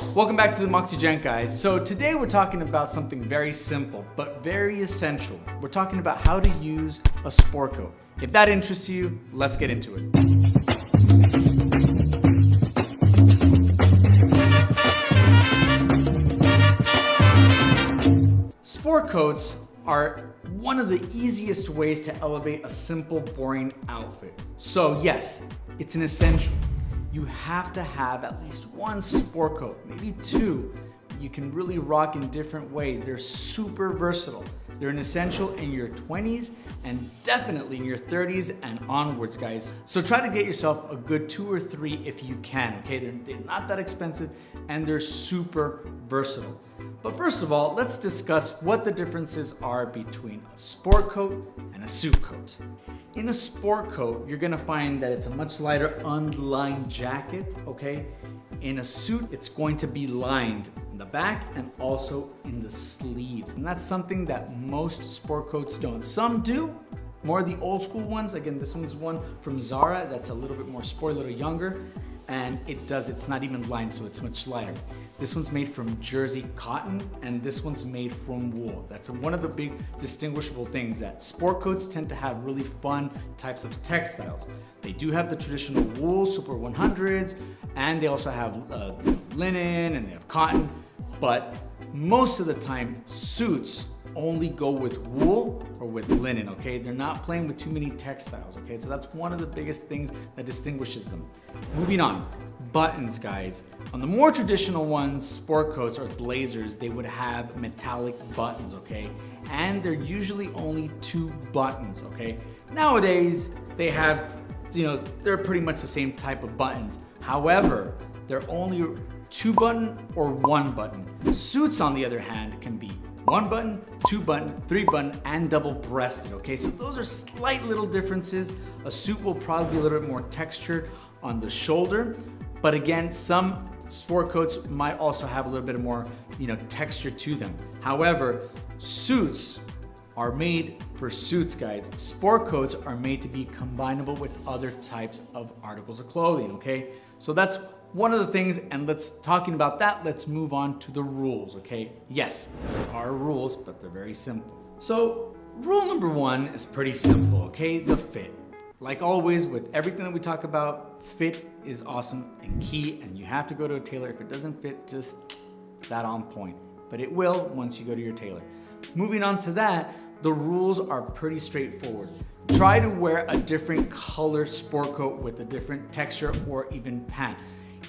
Welcome back to the Moxie Gent, guys. So today we're talking about something very simple, but very essential. We're talking about how to use a sport coat. If that interests you, let's get into it. Sport coats are one of the easiest ways to elevate a simple, boring outfit. So yes, it's an essential. You have to have at least one sport coat, maybe two, that you can really rock in different ways. They're super versatile. They're an essential in your 20s and definitely in your 30s and onwards, guys. So try to get yourself a good 2 or 3 if you can, okay? They're not that expensive and they're super versatile. But first of all, let's discuss what the differences are between a sport coat and a suit coat. In a sport coat, you're gonna find that it's a much lighter unlined jacket, okay? In a suit, it's going to be lined in the back and also in the sleeves. And that's something that most sport coats don't. Some do, more of the old school ones. Again, this one's one from Zara that's a little bit more sporty, a little younger. And it's not even lined, so it's much lighter. This one's made from jersey cotton, and this one's made from wool. That's one of the big distinguishable things, that sport coats tend to have really fun types of textiles. They do have the traditional wool Super 100s, and they also have linen, and they have cotton, but most of the time, suits only go with wool or with linen, okay? They're not playing with too many textiles, okay? So that's one of the biggest things that distinguishes them. Moving on, buttons, guys. On the more traditional ones, sport coats or blazers, they would have metallic buttons, okay? And they're usually only 2 buttons, okay? Nowadays, they have, they're pretty much the same type of buttons. However, they're only 2 button or 1 button. Suits, on the other hand, can be 1 button, 2 button, 3 button, and double breasted, okay? So those are slight little differences. A suit will probably be a little bit more textured on the shoulder, but again, some sport coats might also have a little bit more, texture to them. However, suits are made for suits, guys. Sport coats are made to be combinable with other types of articles of clothing, okay? So that's one of the things, and talking about that, let's move on to the rules, okay? Yes, there are rules, but they're very simple. So rule number 1 is pretty simple, okay? The fit. Like always, with everything that we talk about, fit is awesome and key, and you have to go to a tailor. If it doesn't fit, just that on point. But it will once you go to your tailor. Moving on to that, the rules are pretty straightforward. Try to wear a different color sport coat with a different texture or even pant.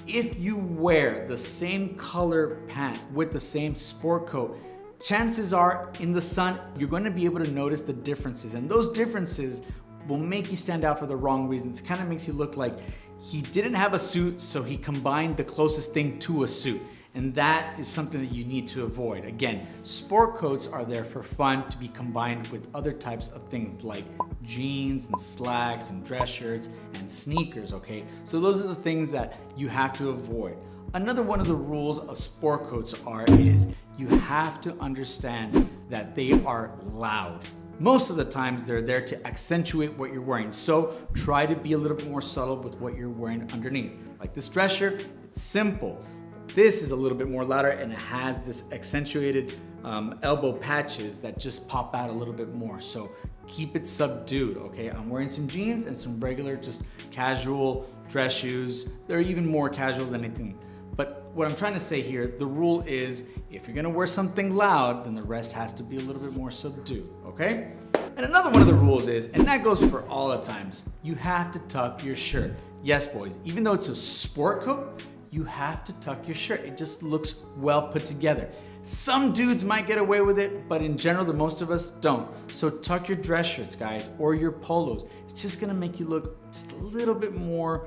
If you wear the same color pant with the same sport coat, chances are in the sun, you're going to be able to notice the differences. And those differences will make you stand out for the wrong reasons. It kind of makes you look like he didn't have a suit, so he combined the closest thing to a suit. And that is something that you need to avoid. Again, sport coats are there for fun, to be combined with other types of things like jeans and slacks and dress shirts and sneakers, okay? So those are the things that you have to avoid. Another one of the rules of sport coats is you have to understand that they are loud. Most of the times they're there to accentuate what you're wearing. So try to be a little bit more subtle with what you're wearing underneath. Like this dress shirt, it's simple. This is a little bit more louder, and it has this accentuated elbow patches that just pop out a little bit more. So keep it subdued, okay? I'm wearing some jeans and some regular, just casual dress shoes. They're even more casual than anything. But what I'm trying to say here, the rule is if you're gonna wear something loud, then the rest has to be a little bit more subdued, okay? And another one of the rules is, and that goes for all the times, you have to tuck your shirt. Yes, boys, even though it's a sport coat, you have to tuck your shirt. It just looks well put together. Some dudes might get away with it, but in general, the most of us don't. So tuck your dress shirts, guys, or your polos. It's just gonna make you look just a little bit more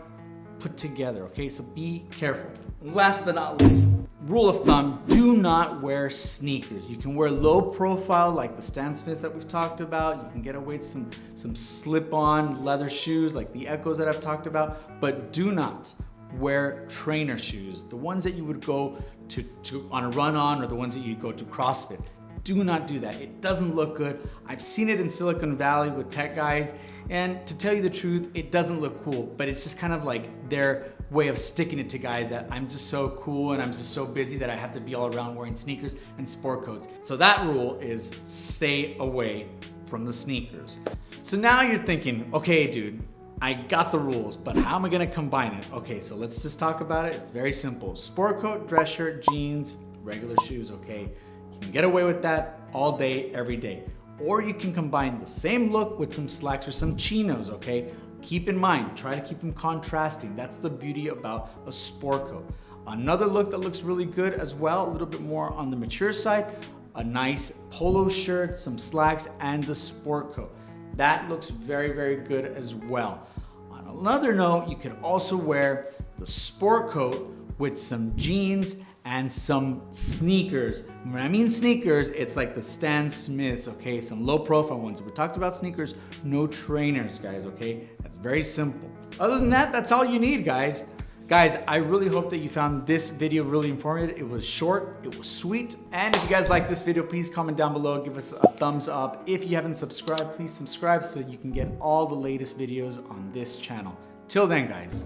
put together, okay? So be careful. Last but not least, rule of thumb, do not wear sneakers. You can wear low profile like the Stan Smiths that we've talked about. You can get away with some slip-on leather shoes like the Echoes that I've talked about, but do not wear trainer shoes, the ones that you would go to on a run on, or the ones that you go to CrossFit. Do not do that. It doesn't look good. I've seen it in Silicon Valley with tech guys, and to tell you the truth, it doesn't look cool, but it's just kind of like their way of sticking it to guys that I'm just so cool and I'm just so busy that I have to be all around wearing sneakers and sport coats. So that rule is stay away from the sneakers. So now you're thinking, okay, dude, I got the rules, but how am I gonna combine it? Okay, so let's just talk about it. It's very simple. Sport coat, dress shirt, jeans, regular shoes, okay? You can get away with that all day, every day. Or you can combine the same look with some slacks or some chinos, okay? Keep in mind, try to keep them contrasting. That's the beauty about a sport coat. Another look that looks really good as well, a little bit more on the mature side, a nice polo shirt, some slacks, and the sport coat. That looks very, very good as well. On another note, you can also wear the sport coat with some jeans and some sneakers. When I mean sneakers, it's like the Stan Smiths, okay? Some low profile ones. We talked about sneakers, no trainers, guys, okay? That's very simple. Other than that, that's all you need, guys. Guys, I really hope that you found this video really informative. It was short, it was sweet. And if you guys like this video, please comment down below, give us a thumbs up. If you haven't subscribed, please subscribe so you can get all the latest videos on this channel. Till then, guys.